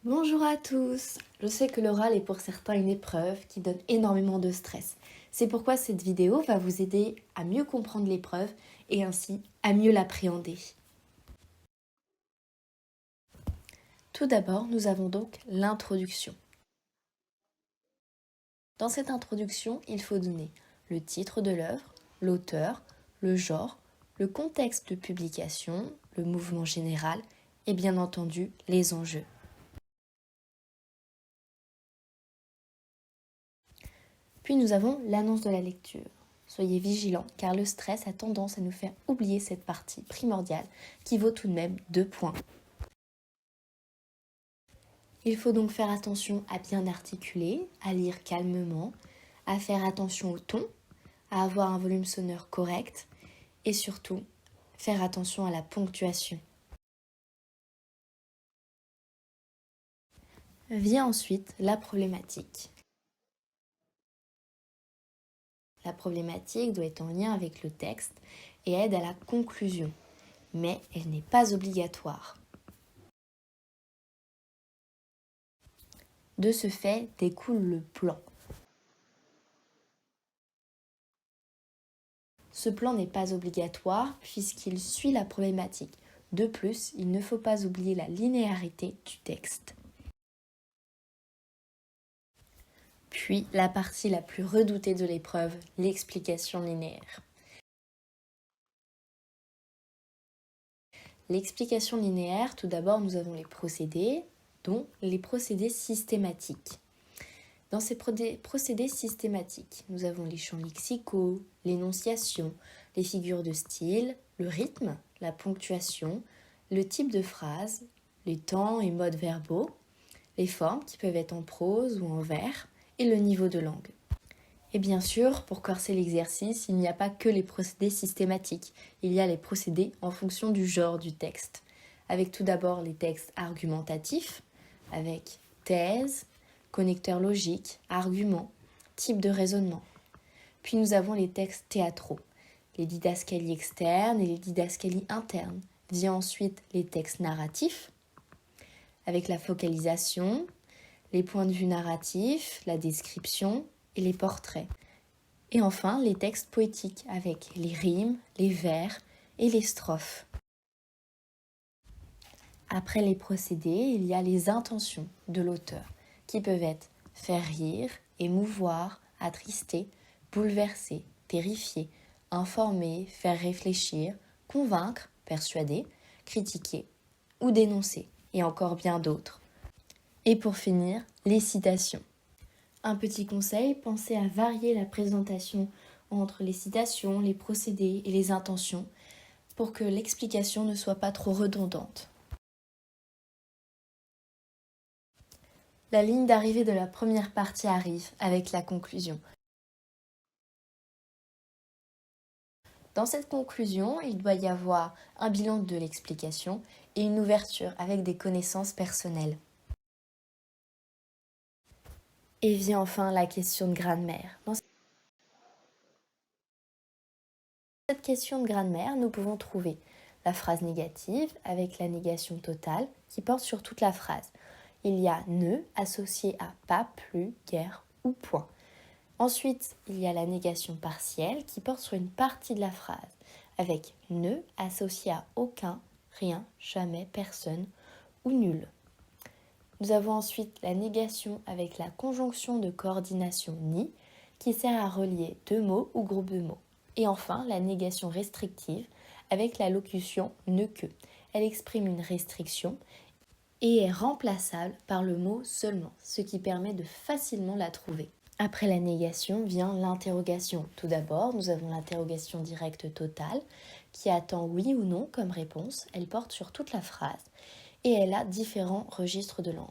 Bonjour à tous! Je sais que l'oral est pour certains une épreuve qui donne énormément de stress. C'est pourquoi cette vidéo va vous aider à mieux comprendre l'épreuve et ainsi à mieux l'appréhender. Tout d'abord, nous avons donc l'introduction. Dans cette introduction, il faut donner le titre de l'œuvre, l'auteur, le genre, le contexte de publication, le mouvement général et bien entendu les enjeux. Puis nous avons l'annonce de la lecture. Soyez vigilants car le stress a tendance à nous faire oublier cette partie primordiale qui vaut tout de même 2 points. Il faut donc faire attention à bien articuler, à lire calmement, à faire attention au ton, à avoir un volume sonore correct et surtout faire attention à la ponctuation. Vient ensuite la problématique. La problématique doit être en lien avec le texte et aide à la conclusion, mais elle n'est pas obligatoire. De ce fait découle le plan. Ce plan n'est pas obligatoire puisqu'il suit la problématique. De plus, il ne faut pas oublier la linéarité du texte. Puis, la partie la plus redoutée de l'épreuve, l'explication linéaire. L'explication linéaire, tout d'abord, nous avons les procédés, dont les procédés systématiques. Dans ces procédés systématiques, nous avons les champs lexicaux, l'énonciation, les figures de style, le rythme, la ponctuation, le type de phrase, les temps et modes verbaux, les formes qui peuvent être en prose ou en vers, et le niveau de langue. Et bien sûr, pour corser l'exercice, il n'y a pas que les procédés systématiques, il y a les procédés en fonction du genre du texte, avec tout d'abord les textes argumentatifs, avec thèse, connecteur logique, argument, type de raisonnement. Puis nous avons les textes théâtraux, les didascalies externes et les didascalies internes. Vient ensuite les textes narratifs, avec la focalisation, les points de vue narratifs, la description et les portraits. Et enfin, les textes poétiques, avec les rimes, les vers et les strophes. Après les procédés, il y a les intentions de l'auteur, qui peuvent être faire rire, émouvoir, attrister, bouleverser, terrifier, informer, faire réfléchir, convaincre, persuader, critiquer ou dénoncer, et encore bien d'autres. Et pour finir, les citations. Un petit conseil, pensez à varier la présentation entre les citations, les procédés et les intentions pour que l'explication ne soit pas trop redondante. La ligne d'arrivée de la première partie arrive avec la conclusion. Dans cette conclusion, il doit y avoir un bilan de l'explication et une ouverture avec des connaissances personnelles. Et vient enfin la question de grammaire. Dans cette question de grammaire, nous pouvons trouver la phrase négative avec la négation totale qui porte sur toute la phrase. Il y a ne associé à pas, plus, guère ou point. Ensuite, il y a la négation partielle qui porte sur une partie de la phrase avec ne associé à aucun, rien, jamais, personne ou nul. Nous avons ensuite la négation avec la conjonction de coordination ni qui sert à relier deux mots ou groupes de mots. Et enfin, la négation restrictive avec la locution ne que. Elle exprime une restriction et est remplaçable par le mot seulement, ce qui permet de facilement la trouver. Après la négation vient l'interrogation. Tout d'abord, nous avons l'interrogation directe totale qui attend oui ou non comme réponse. Elle porte sur toute la phrase et elle a différents registres de langue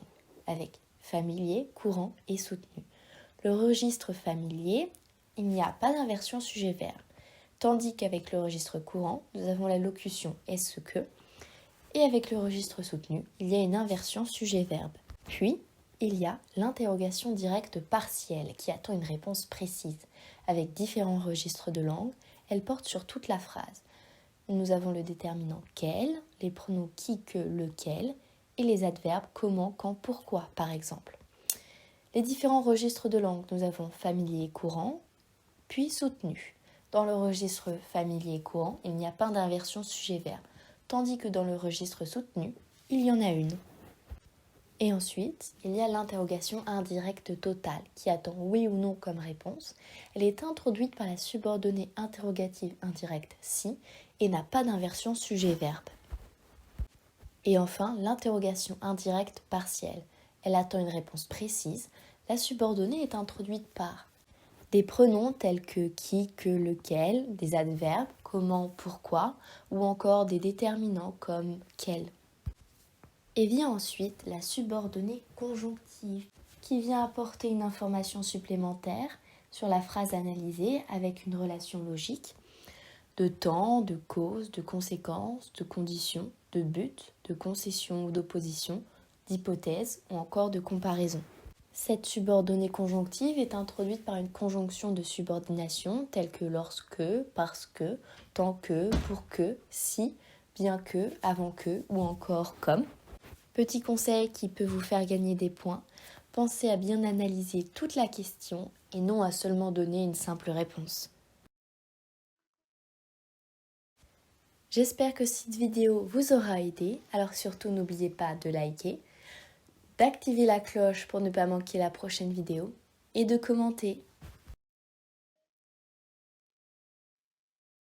avec familier, courant et soutenu. Le registre familier, il n'y a pas d'inversion sujet-verbe, tandis qu'avec le registre courant, nous avons la locution est-ce que, et avec le registre soutenu, il y a une inversion sujet-verbe. Puis, il y a l'interrogation directe partielle qui attend une réponse précise. Avec différents registres de langue, elle porte sur toute la phrase. Nous avons le déterminant quel, les pronoms qui, que, lequel, et les adverbes comment, quand, pourquoi par exemple. Les différents registres de langue, nous avons familier et courant, puis soutenu. Dans le registre familier et courant, il n'y a pas d'inversion sujet-verbe, tandis que dans le registre soutenu, il y en a une. Et ensuite, il y a l'interrogation indirecte totale, qui attend oui ou non comme réponse. Elle est introduite par la subordonnée interrogative indirecte si et n'a pas d'inversion sujet-verbe. Et enfin, l'interrogation indirecte partielle. Elle attend une réponse précise. La subordonnée est introduite par des pronoms tels que qui, que, lequel, des adverbes, comment, pourquoi, ou encore des déterminants comme quel. Et vient ensuite la subordonnée conjonctive, qui vient apporter une information supplémentaire sur la phrase analysée avec une relation logique de temps, de cause, de conséquence, de condition, de but, de concession ou d'opposition, d'hypothèse ou encore de comparaison. Cette subordonnée conjonctive est introduite par une conjonction de subordination telle que lorsque, parce que, tant que, pour que, si, bien que, avant que ou encore comme. Petit conseil qui peut vous faire gagner des points, pensez à bien analyser toute la question et non à seulement donner une simple réponse. J'espère que cette vidéo vous aura aidé, alors surtout n'oubliez pas de liker, d'activer la cloche pour ne pas manquer la prochaine vidéo et de commenter.